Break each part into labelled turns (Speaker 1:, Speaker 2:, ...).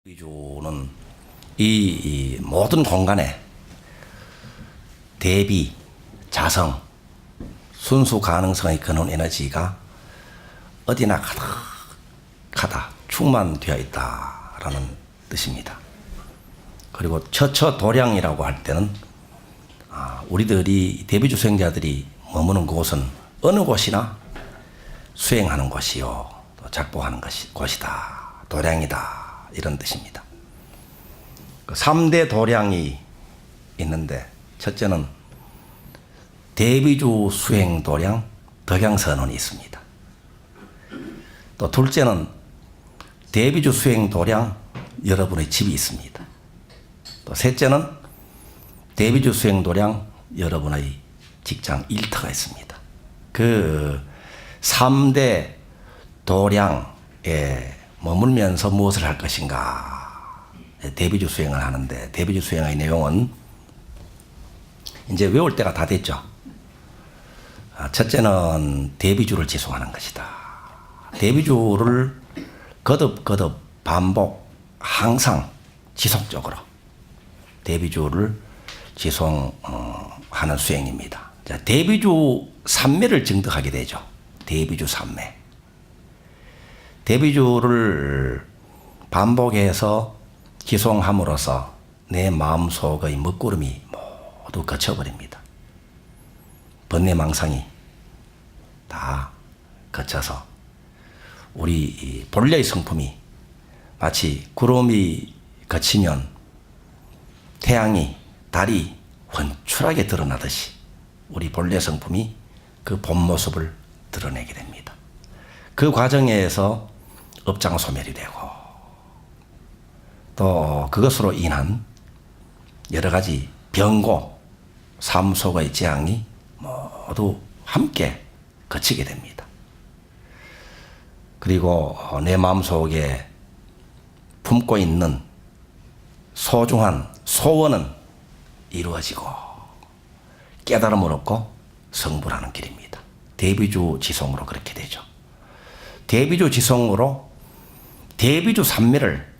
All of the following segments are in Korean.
Speaker 1: 대비주는 이 모든 공간에 대비, 자성, 순수 가능성의 근원 에너지가 어디나 가득하다, 충만되어 있다라는 뜻입니다. 그리고 처처도량이라고 할 때는 우리들이 대비주 수행자들이 머무는 곳은 어느 곳이나 수행하는 곳이요, 또 작보하는 곳이다, 도량이다, 이런 뜻입니다. 3대 도량이 있는데, 첫째는 대비주 수행 도량 덕양선언이 있습니다. 또 둘째는 대비주 수행 도량 여러분의 집이 있습니다. 또 셋째는 대비주 수행 도량 여러분의 직장 일터가 있습니다. 그 3대 도량에 머물면서 무엇을 할 것인가, 대비주 수행을 하는데, 대비주 수행의 내용은 이제 외울 때가 다 됐죠. 첫째는 대비주를 지송하는 것이다. 대비주를 거듭 반복, 항상 지속적으로 대비주를 지송하는 수행입니다. 자, 대비주 삼매를 증득하게 되죠. 대비주 삼매. 대비주를 반복해서 지송함으로써 내 마음속의 먹구름이 모두 거쳐버립니다. 번뇌망상이 다 거쳐서 우리 본래의 성품이 마치 구름이 거치면 태양이, 달이 훤출하게 드러나듯이 우리 본래 성품이 그 본 모습을 드러내게 됩니다. 그 과정에서 업장소멸이 되고, 또 그것으로 인한 여러 가지 병고, 삶 속의 재앙이 모두 함께 거치게 됩니다. 그리고 내 마음속에 품고 있는 소중한 소원은 이루어지고 깨달음을 얻고 성불하는 길입니다. 대비주 지송으로 그렇게 되죠. 대비주 지송으로 대비주 삼매를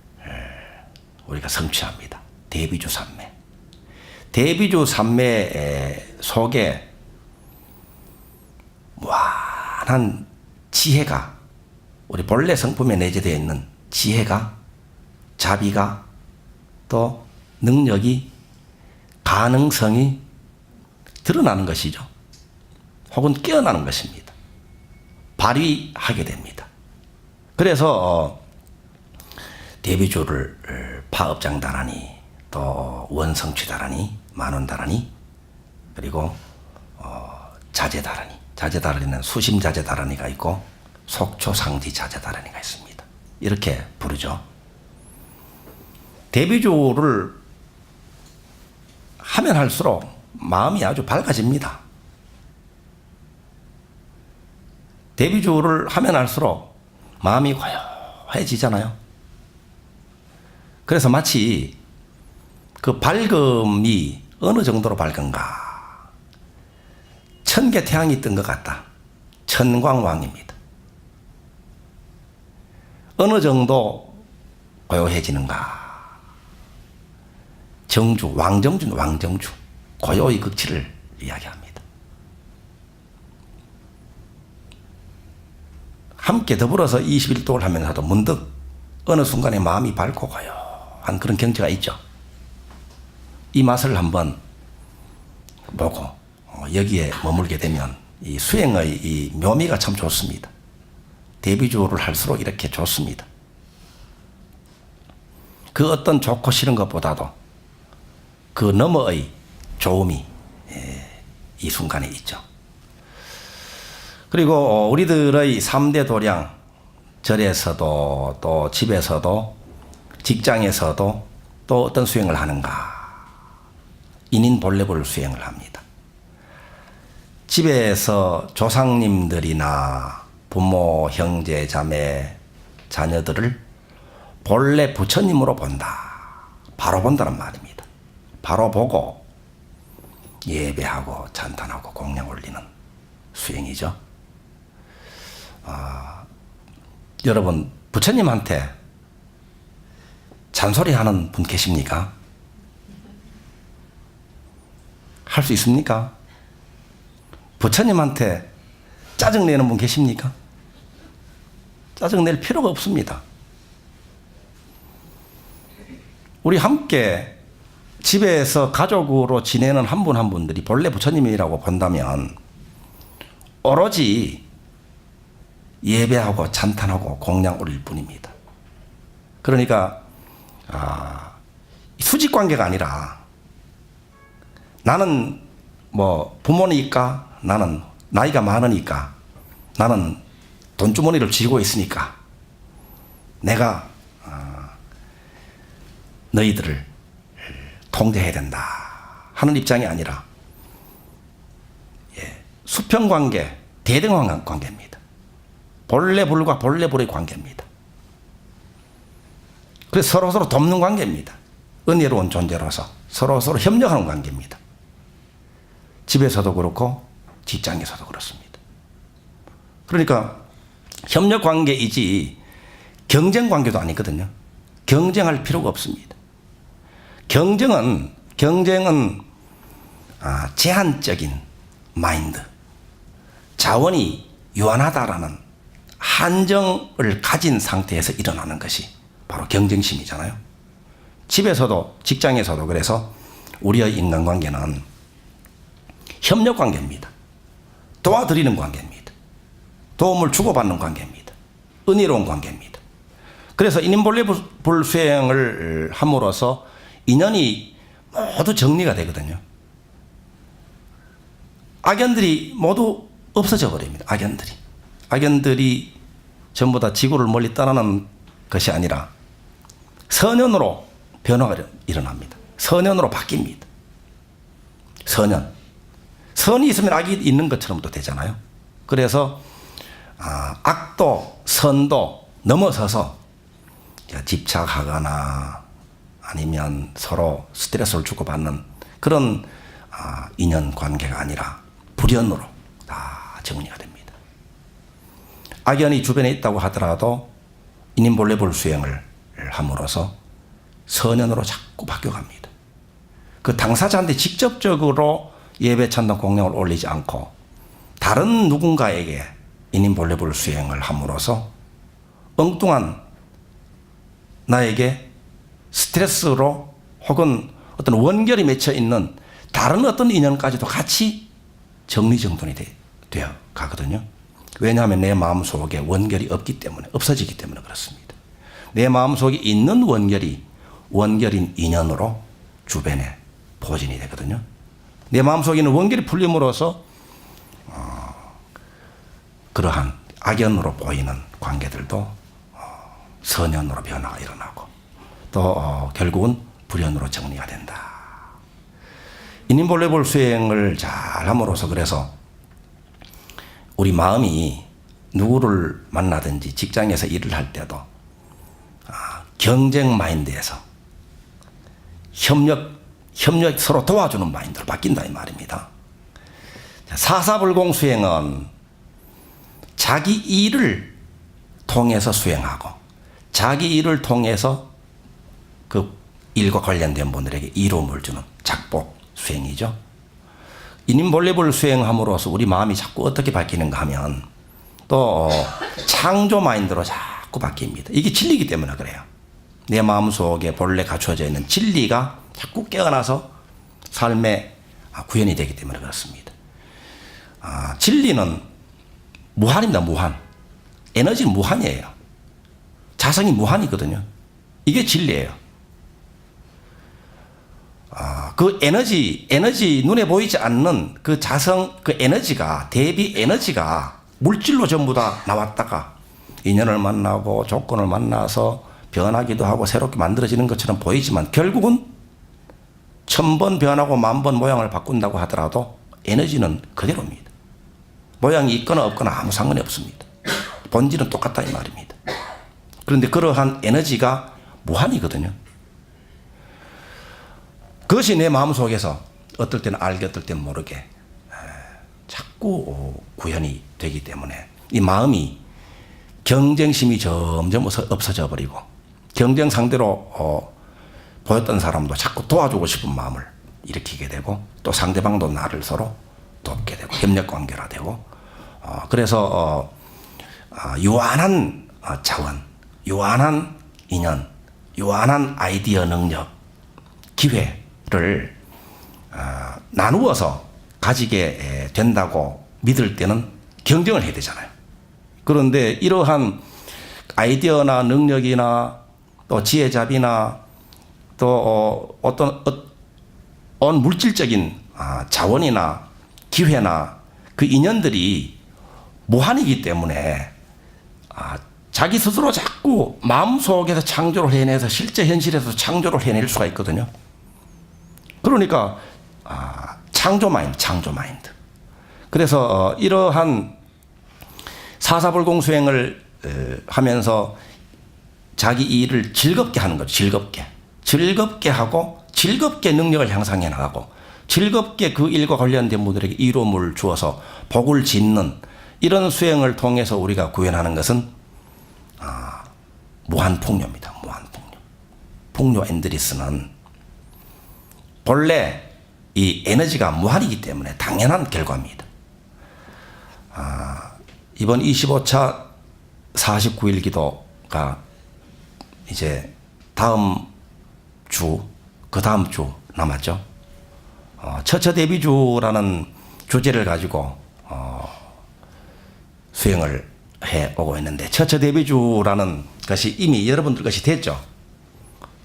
Speaker 1: 우리가 성취합니다. 대비주 삼매. 대비주 삼매 속에 무한한 지혜가, 우리 본래 성품에 내재되어 있는 지혜가, 자비가, 또 능력이, 가능성이 드러나는 것이죠. 혹은 깨어나는 것입니다. 발휘하게 됩니다. 그래서 대비주를 파업장다라니, 또 원성취다라니, 만원다라니, 그리고 자재다라니, 자재다라니는 수심자재다라니가 있고 속초상지자재다라니가 있습니다. 이렇게 부르죠. 대비주를 하면 할수록 마음이 아주 밝아집니다. 대비주를 하면 할수록 마음이 고요해지잖아요. 그래서 마치 그 밝음이 어느 정도로 밝은가, 1000개 태양이 뜬 것 같다. 천광왕입니다. 어느 정도 고요해지는가, 정주, 왕정주는 왕정주, 고요의 극치를 이야기합니다. 함께 더불어서 21도를 하면서도 문득 어느 순간에 마음이 밝고 고요한 그런 경지가 있죠. 이 맛을 한번 보고 여기에 머물게 되면 이 수행의 이 묘미가 참 좋습니다. 대비주를 할수록 이렇게 좋습니다. 그 어떤 좋고 싫은 것보다도 그 너머의 좋음이 이 순간에 있죠. 그리고 우리들의 3대 도량, 절에서도 또 집에서도 직장에서도 또 어떤 수행을 하는가, 인인본래불 수행을 합니다. 집에서 조상님들이나 부모, 형제, 자매, 자녀들을 본래 부처님으로 본다. 바로 본다는 말입니다. 바로 보고 예배하고 찬탄하고 공양 올리는 수행이죠. 여러분 부처님한테 잔소리하는 분 계십니까? 할 수 있습니까? 부처님한테 짜증내는 분 계십니까? 짜증낼 필요가 없습니다. 우리 함께 집에서 가족으로 지내는 한 분 한 분들이 본래 부처님이라고 본다면 오로지 예배하고 찬탄하고 공양 올릴 뿐입니다. 그러니까 수직 관계가 아니라 나는 뭐 부모니까, 나는 나이가 많으니까, 나는 돈주머니를 쥐고 있으니까 내가 너희들을 통제해야 된다 하는 입장이 아니라 수평관계, 대등한 관계입니다. 본래불과 본래불의 관계입니다. 그래서 서로서로 돕는 관계입니다. 은혜로운 존재로서 서로서로 협력하는 관계입니다. 집에서도 그렇고 직장에서도 그렇습니다. 그러니까 협력 관계이지 경쟁 관계도 아니거든요. 경쟁할 필요가 없습니다. 경쟁은 제한적인 마인드, 자원이 유한하다라는 한정을 가진 상태에서 일어나는 것이 바로 경쟁심이잖아요. 집에서도 직장에서도 그래서 우리의 인간관계는 협력관계입니다. 도와드리는 관계입니다. 도움을 주고받는 관계입니다. 은혜로운 관계입니다. 그래서 인인본래불 수행을 함으로써 인연이 모두 정리가 되거든요. 악연들이 모두 없어져 버립니다. 악연들이 전부 다 지구를 멀리 떠나는 것이 아니라 선연으로 변화가 일어납니다. 선연으로 바뀝니다. 선이 있으면 악이 있는 것처럼도 되잖아요. 그래서 악도 선도 넘어서서 집착하거나 아니면 서로 스트레스를 주고받는 그런 인연 관계가 아니라 불연으로 다 정리가 됩니다. 악연이 주변에 있다고 하더라도 인인본래불 수행을 함으로써 선연으로 자꾸 바뀌어갑니다. 그 당사자한테 직접적으로 예배 찬양 공양을 올리지 않고 다른 누군가에게 인인본래불 수행을 함으로써 엉뚱한 나에게 스트레스로 혹은 어떤 원결이 맺혀 있는 다른 어떤 인연까지도 같이 정리정돈이 되어 가거든요. 왜냐하면 내 마음속에 원결이 없기 때문에, 없어지기 때문에 그렇습니다. 내 마음속에 있는 원결인 인연으로 주변에 보진이 되거든요. 내 마음속에 있는 원결이 풀림으로써 그러한 악연으로 보이는 관계들도 선연으로 변화가 일어나고 또 결국은 불연으로 정리가 된다. 인인본래불 수행을 잘 함으로써 그래서 우리 마음이 누구를 만나든지 직장에서 일을 할 때도 경쟁 마인드에서 협력 서로 도와주는 마인드로 바뀐다 이 말입니다. 사사불공 수행은 자기 일을 통해서 수행하고 자기 일을 통해서 그 일과 관련된 분들에게 이로움을 주는 작복 수행이죠. 인인본래불 수행함으로써 우리 마음이 자꾸 어떻게 바뀌는가 하면 또 창조 마인드로 자꾸 바뀝니다. 이게 진리이기 때문에 그래요. 내 마음속에 본래 갖춰져 있는 진리가 자꾸 깨어나서 삶의 구현이 되기 때문에 그렇습니다. 진리는 무한입니다. 무한. 에너지는 무한이에요. 자성이 무한이거든요. 이게 진리예요. 그 에너지 눈에 보이지 않는 그 자성, 그 에너지가, 대비 에너지가 물질로 전부 다 나왔다가 인연을 만나고 조건을 만나서 변하기도 하고 새롭게 만들어지는 것처럼 보이지만 결국은 1000번 변하고 10,000번 모양을 바꾼다고 하더라도 에너지는 그대로입니다. 모양이 있거나 없거나 아무 상관이 없습니다. 본질은 똑같다 이 말입니다. 그런데 그러한 에너지가 무한이거든요. 그것이 내 마음속에서 어떨 때는 알게 어떨 때는 모르게 자꾸 구현이 되기 때문에 이 마음이 경쟁심이 점점 없어져 버리고 경쟁 상대로 보였던 사람도 자꾸 도와주고 싶은 마음을 일으키게 되고 또 상대방도 나를 서로 돕게 되고 협력 관계가 되고 그래서 유한한 자원, 유한한 인연, 유한한 아이디어 능력, 기회를 나누어서 가지게 된다고 믿을 때는 경쟁을 해야 되잖아요. 그런데 이러한 아이디어나 능력이나 또 지혜잡이나 또 어떤 물질적인 자원이나 기회나 그 인연들이 무한이기 때문에 자기 스스로 자꾸 마음속에서 창조를 해내서 실제 현실에서 창조를 해낼 수가 있거든요. 그러니까 창조 마인드. 그래서 이러한 사사불공 수행을 하면서 자기 일을 즐겁게 하는 거죠. 즐겁게 하고 즐겁게 능력을 향상해 나가고 즐겁게 그 일과 관련된 분들에게 이로움을 주어서 복을 짓는 이런 수행을 통해서 우리가 구현하는 것은 무한풍류입니다. 무한풍류. 풍류 엔드리스는 본래 이 에너지가 무한이기 때문에 당연한 결과입니다. 이번 25차 49일 기도가 이제 다음 주, 그 다음 주 남았죠. 처처대비주라는 주제를 가지고 수행을 해 오고 있는데 처처대비주라는 것이 이미 여러분들 것이 됐죠.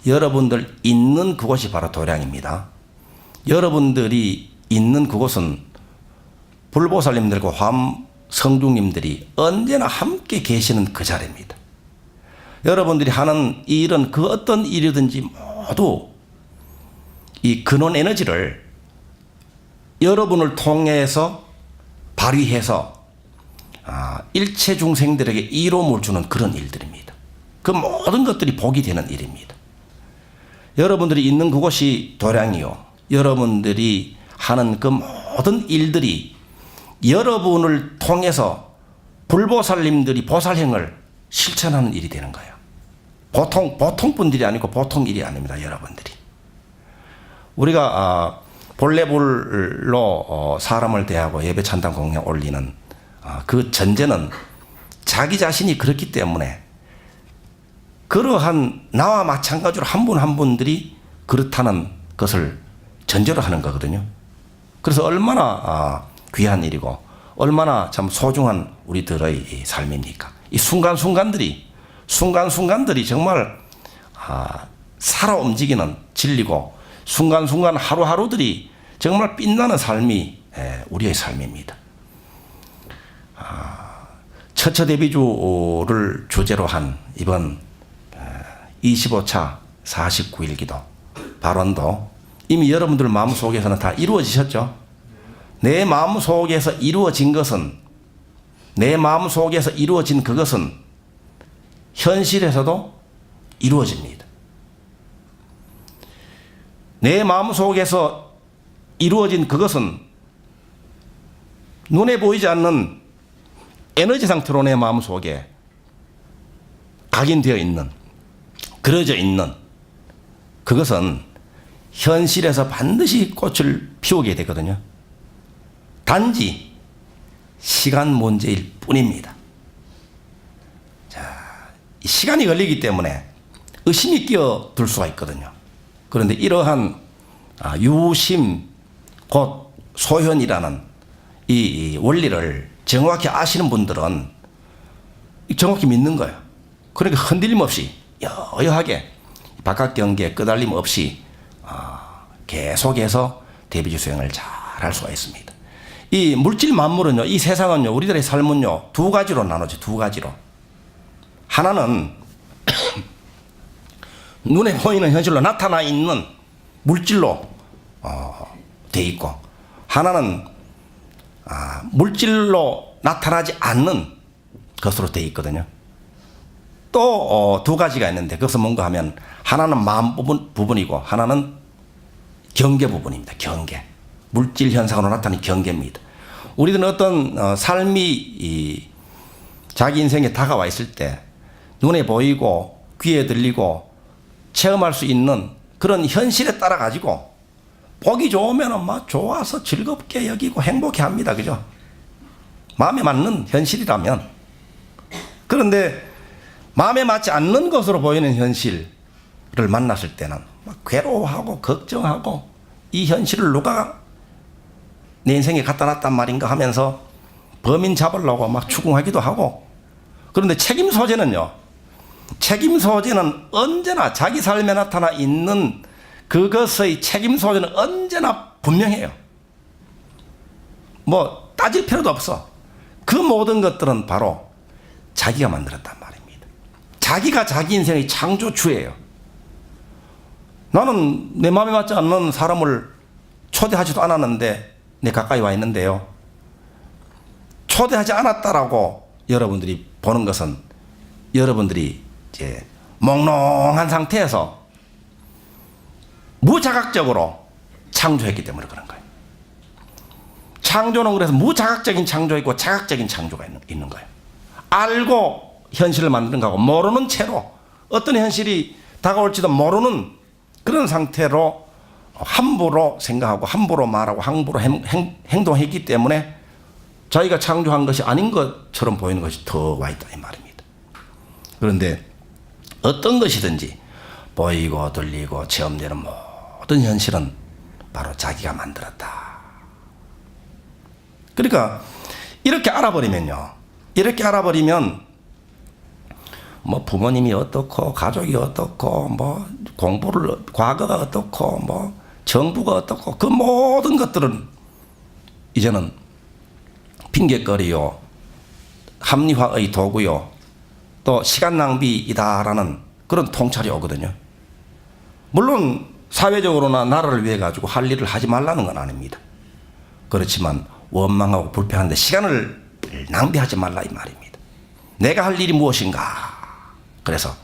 Speaker 1: 여러분들 있는 그곳이 바로 도량입니다. 여러분들이 있는 그곳은 불보살님들과 성중님들이 언제나 함께 계시는 그 자리입니다. 여러분들이 하는 일은 그 어떤 일이든지 모두 이 근원 에너지를 여러분을 통해서 발휘해서 일체 중생들에게 이로움을 주는 그런 일들입니다. 그 모든 것들이 복이 되는 일입니다. 여러분들이 있는 그곳이 도량이요. 여러분들이 하는 그 모든 일들이 여러분을 통해서 불보살님들이 보살행을 실천하는 일이 되는 거예요. 보통 분들이 아니고 보통 일이 아닙니다. 여러분들이. 우리가 본래불로 사람을 대하고 예배 찬양 공양 올리는 그 전제는 자기 자신이 그렇기 때문에 그러한 나와 마찬가지로 한 분 한 분들이 그렇다는 것을 전제로 하는 거거든요. 그래서 얼마나 귀한 일이고 얼마나 참 소중한 우리들의 삶입니까? 이 순간순간들이 정말 살아 움직이는 진리고 순간순간 하루하루들이 정말 빛나는 삶이 우리의 삶입니다. 처처대비주를 주제로 한 이번 25차 49일 기도 발언도 이미 여러분들 마음속에서는 다 이루어지셨죠? 내 마음속에서 이루어진 것은 내 마음속에서 이루어진 그것은 현실에서도 이루어집니다. 내 마음속에서 이루어진 그것은 눈에 보이지 않는 에너지 상태로 내 마음속에 각인되어 있는 그려져 있는 그것은 현실에서 반드시 꽃을 피우게 되거든요. 단지 시간 문제일 뿐입니다. 자, 시간이 걸리기 때문에 의심이 끼어들 수가 있거든요. 그런데 이러한 유심 곧 소현이라는 이 원리를 정확히 아시는 분들은 정확히 믿는 거예요. 그러니까 흔들림 없이 여여하게 바깥 경계에 끄달림 없이 계속해서 대비주 수행을 잘 할 수가 있습니다. 이 물질 만물은요, 이 세상은요, 우리들의 삶은요, 두 가지로 나눠져, 두 가지로. 하나는 눈에 보이는 현실로 나타나 있는 물질로 돼 있고, 하나는 물질로 나타나지 않는 것으로 돼 있거든요. 또 두 가지가 있는데 그것은 뭔가 하면 하나는 마음 부분이고 하나는 경계 부분입니다. 경계. 물질 현상으로 나타나는 경계입니다. 우리들은 어떤 삶이 자기 인생에 다가와 있을 때 눈에 보이고 귀에 들리고 체험할 수 있는 그런 현실에 따라 가지고 보기 좋으면은 막 좋아서 즐겁게 여기고 행복해 합니다. 그죠? 마음에 맞는 현실이라면. 그런데 마음에 맞지 않는 것으로 보이는 현실을 만났을 때는 막 괴로워하고 걱정하고 이 현실을 누가 내 인생에 갖다 놨단 말인가 하면서 범인 잡으려고 막 추궁하기도 하고. 그런데 책임 소재는요. 책임 소재는 언제나 자기 삶에 나타나 있는 그것의 책임 소재는 언제나 분명해요. 뭐 따질 필요도 없어. 그 모든 것들은 바로 자기가 만들었단 말입니다. 자기가 자기 인생의 창조주예요. 나는 내 마음에 맞지 않는 사람을 초대하지도 않았는데 내 가까이 와 있는데요. 초대하지 않았다라고 여러분들이 보는 것은 여러분들이 이제 몽롱한 상태에서 무자각적으로 창조했기 때문에 그런 거예요. 창조는 그래서 무자각적인 창조 있고 자각적인 창조가 있는 거예요. 알고 현실을 만드는 거고 모르는 채로 어떤 현실이 다가올지도 모르는 그런 상태로 함부로 생각하고 함부로 말하고 함부로 행동했기 때문에 자기가 창조한 것이 아닌 것처럼 보이는 것이 더 와 있다 이 말입니다. 그런데 어떤 것이든지 보이고 들리고 체험되는 모든 현실은 바로 자기가 만들었다. 그러니까 이렇게 알아버리면요. 이렇게 알아버리면 뭐 부모님이 어떻고 가족이 어떻고 뭐 공부를 과거가 어떻고 뭐 정부가 어떻고 그 모든 것들은 이제는 핑계거리요, 합리화의 도구요, 또 시간 낭비이다라는 그런 통찰이 오거든요. 물론 사회적으로나 나라를 위해 가지고 할 일을 하지 말라는 건 아닙니다. 그렇지만 원망하고 불평하는데 시간을 낭비하지 말라 이 말입니다. 내가 할 일이 무엇인가? 그래서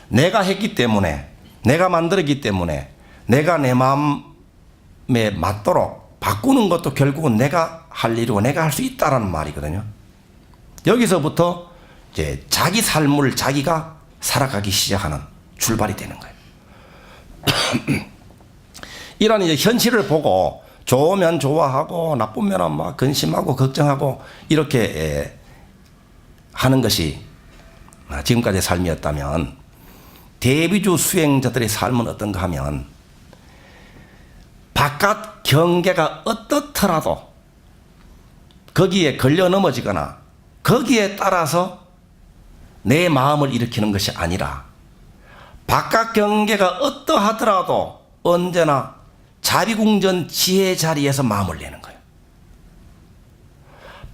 Speaker 1: 내가 했기 때문에, 내가 만들었기 때문에 내가 내 마음에 맞도록 바꾸는 것도 결국은 내가 할 일이고 내가 할 수 있다라는 말이거든요. 여기서부터 이제 자기 삶을 자기가 살아가기 시작하는 출발이 되는 거예요. 이런 이제 현실을 보고 좋으면 좋아하고 나쁘면 막 근심하고 걱정하고 이렇게 하는 것이 지금까지의 삶이었다면 대비주 수행자들의 삶은 어떤가 하면 바깥 경계가 어떻더라도 거기에 걸려 넘어지거나 거기에 따라서 내 마음을 일으키는 것이 아니라 바깥 경계가 어떠하더라도 언제나 자비궁전 지혜 자리에서 마음을 내는 거예요.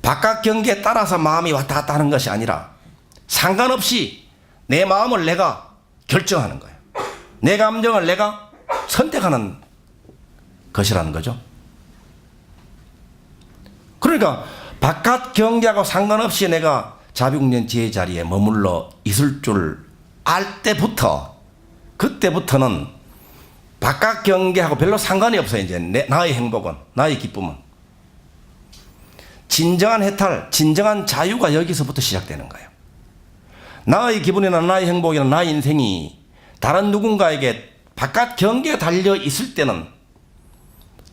Speaker 1: 바깥 경계에 따라서 마음이 왔다 갔다 하는 것이 아니라 상관없이 내 마음을 내가 결정하는 거예요. 내 감정을 내가 선택하는 것이라는 거죠. 그러니까 바깥 경계하고 상관없이 내가 자비궁전 지혜 자리에 머물러 있을 줄 알 때부터 그때부터는 바깥 경계하고 별로 상관이 없어요. 이제 나의 행복은, 나의 기쁨은. 진정한 해탈, 진정한 자유가 여기서부터 시작되는 거예요. 나의 기분이나 나의 행복이나 나의 인생이 다른 누군가에게 바깥 경계에 달려 있을 때는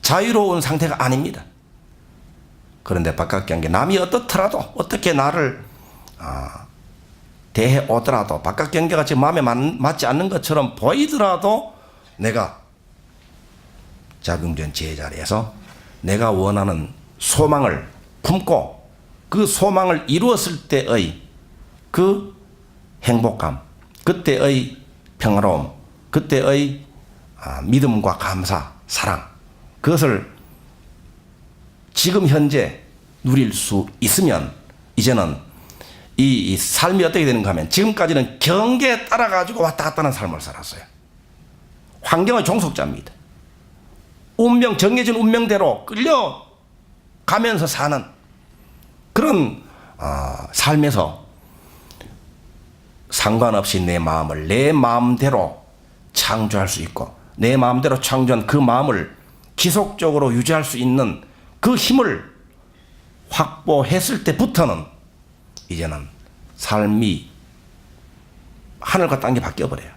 Speaker 1: 자유로운 상태가 아닙니다. 그런데 바깥 경계, 남이 어떻더라도 어떻게 나를 대해 오더라도 바깥 경계가 제 마음에 맞지 않는 것처럼 보이더라도 내가 자비궁전 지혜 자리에서 내가 원하는 소망을 품고 그 소망을 이루었을 때의 그 행복감, 그때의 평화로움, 그때의 믿음과 감사, 사랑, 그것을 지금 현재 누릴 수 있으면 이제는 이 삶이 어떻게 되는가 하면 지금까지는 경계에 따라 가지고 왔다 갔다 하는 삶을 살았어요. 환경의 종속자입니다. 운명, 정해진 운명대로 끌려가면서 사는 그런 삶에서 상관없이 내 마음을 내 마음대로 창조할 수 있고 내 마음대로 창조한 그 마음을 지속적으로 유지할 수 있는 그 힘을 확보했을 때부터는 이제는 삶이 하늘과 땅이 바뀌어버려요.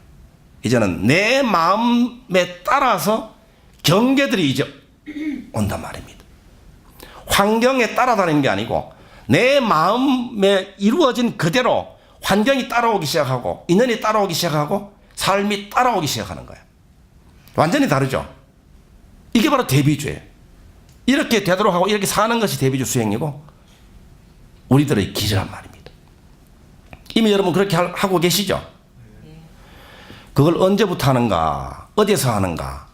Speaker 1: 이제는 내 마음에 따라서 경계들이 이제 온단 말입니다. 환경에 따라다니는 게 아니고 내 마음에 이루어진 그대로 환경이 따라오기 시작하고 인연이 따라오기 시작하고 삶이 따라오기 시작하는 거예요. 완전히 다르죠. 이게 바로 대비주예요. 이렇게 되도록 하고 이렇게 사는 것이 대비주 수행이고 우리들의 기저란 말입니다. 이미 여러분 그렇게 하고 계시죠? 그걸 언제부터 하는가? 어디서 하는가?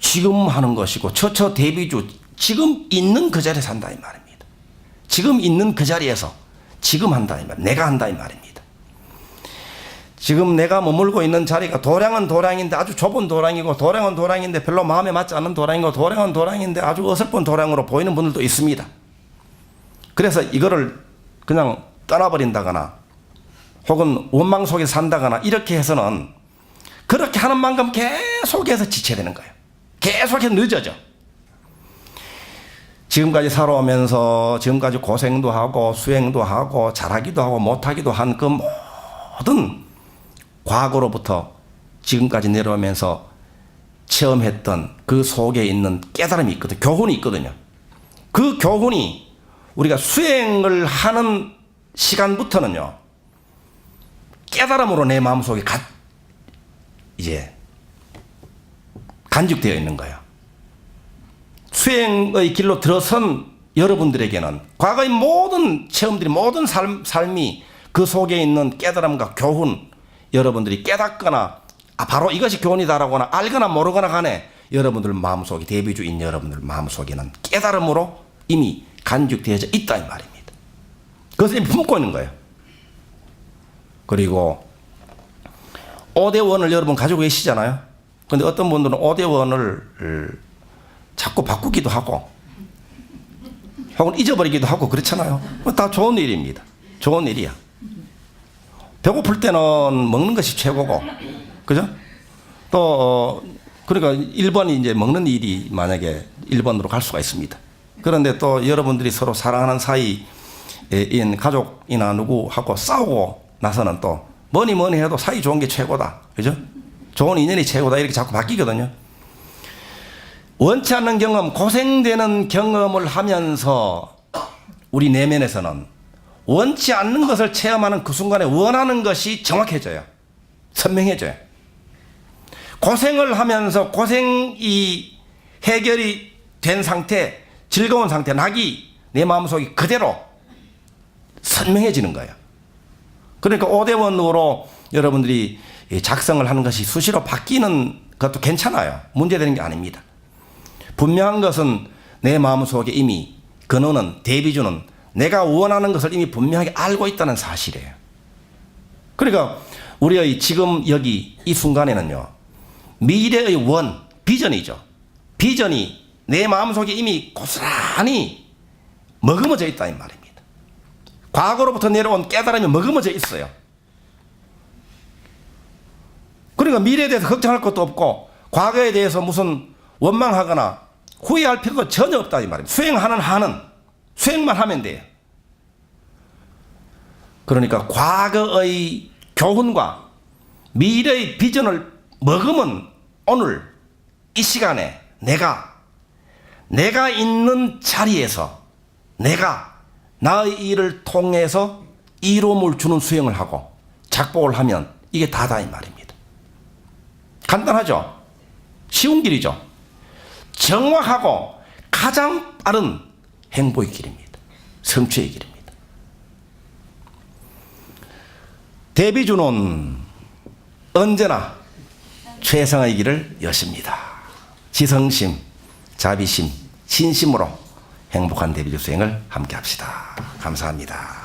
Speaker 1: 지금 하는 것이고 처처 대비주 지금 있는 그 자리에 산다 이 말입니다. 지금 있는 그 자리에서 지금 한다 이 말. 내가 한다 이 말입니다. 지금 내가 머물고 있는 자리가 도량은 도량인데 아주 좁은 도량이고 도량은 도량인데 별로 마음에 맞지 않는 도량이고 도량은 도량인데 아주 어설픈 도량으로 보이는 분들도 있습니다. 그래서 이거를 그냥 떠나버린다거나 혹은 원망 속에 산다거나 이렇게 해서는 그렇게 하는 만큼 계속해서 지쳐야 되는 거예요. 계속해서 늦어져. 지금까지 살아오면서 지금까지 고생도 하고 수행도 하고 잘하기도 하고 못하기도 한 그 모든 과거로부터 지금까지 내려오면서 체험했던 그 속에 있는 깨달음이 있거든요. 교훈이 있거든요. 그 교훈이 우리가 수행을 하는 시간부터는요, 깨달음으로 내 마음속에 이제 간직되어 있는 거예요. 수행의 길로 들어선 여러분들에게는 과거의 모든 체험들이 모든 삶이 그 속에 있는 깨달음과 교훈 여러분들이 깨닫거나 바로 이것이 교훈이다라고나 알거나 모르거나 간에 여러분들 마음속에 대비주인 여러분들 마음속에는 깨달음으로 이미 간직되어져 있다 이 말입니다. 그것을 품고 있는 거예요. 그리고 5대원을 여러분 가지고 계시잖아요. 근데 어떤 분들은 5대원을 자꾸 바꾸기도 하고 혹은 잊어버리기도 하고 그렇잖아요. 다 좋은 일입니다. 좋은 일이야. 배고플 때는 먹는 것이 최고고, 그죠? 또 그러니까 1번이 이제 먹는 일이 만약에 1번으로 갈 수가 있습니다. 그런데 또 여러분들이 서로 사랑하는 사이인 가족이나 누구하고 싸우고 나서는 또 뭐니 해도 사이 좋은 게 최고다, 그죠? 좋은 인연이 최고다 이렇게 자꾸 바뀌거든요. 원치 않는 경험, 고생되는 경험을 하면서 우리 내면에서는 원치 않는 것을 체험하는 그 순간에 원하는 것이 정확해져요. 선명해져요. 고생을 하면서 고생이 해결이 된 상태, 즐거운 상태, 낙이 내 마음속에 그대로 선명해지는 거예요. 그러니까 5대원으로 여러분들이 작성을 하는 것이 수시로 바뀌는 것도 괜찮아요. 문제되는 게 아닙니다. 분명한 것은 내 마음속에 이미 근원은 대비주는 내가 원하는 것을 이미 분명하게 알고 있다는 사실이에요. 그러니까 우리의 지금 여기 이 순간에는요, 미래의 원, 비전이죠. 비전이 내 마음속에 이미 고스란히 머금어져 있다 이 말입니다. 과거로부터 내려온 깨달음이 머금어져 있어요. 그러니까 미래에 대해서 걱정할 것도 없고 과거에 대해서 무슨 원망하거나 후회할 필요가 전혀 없다 이 말입니다. 수행하는 한은 수행만 하면 돼요. 그러니까 과거의 교훈과 미래의 비전을 머금은 오늘 이 시간에 내가 있는 자리에서 내가 나의 일을 통해서 이로움을 주는 수행을 하고 작복을 하면 이게 다다 이 말입니다. 간단하죠? 쉬운 길이죠? 정확하고 가장 빠른 행복의 길입니다. 성취의 길입니다. 대비주는 언제나 최상의 길을 여십니다. 지성심, 자비심, 진심으로 행복한 대비주 수행을 함께 합시다. 감사합니다.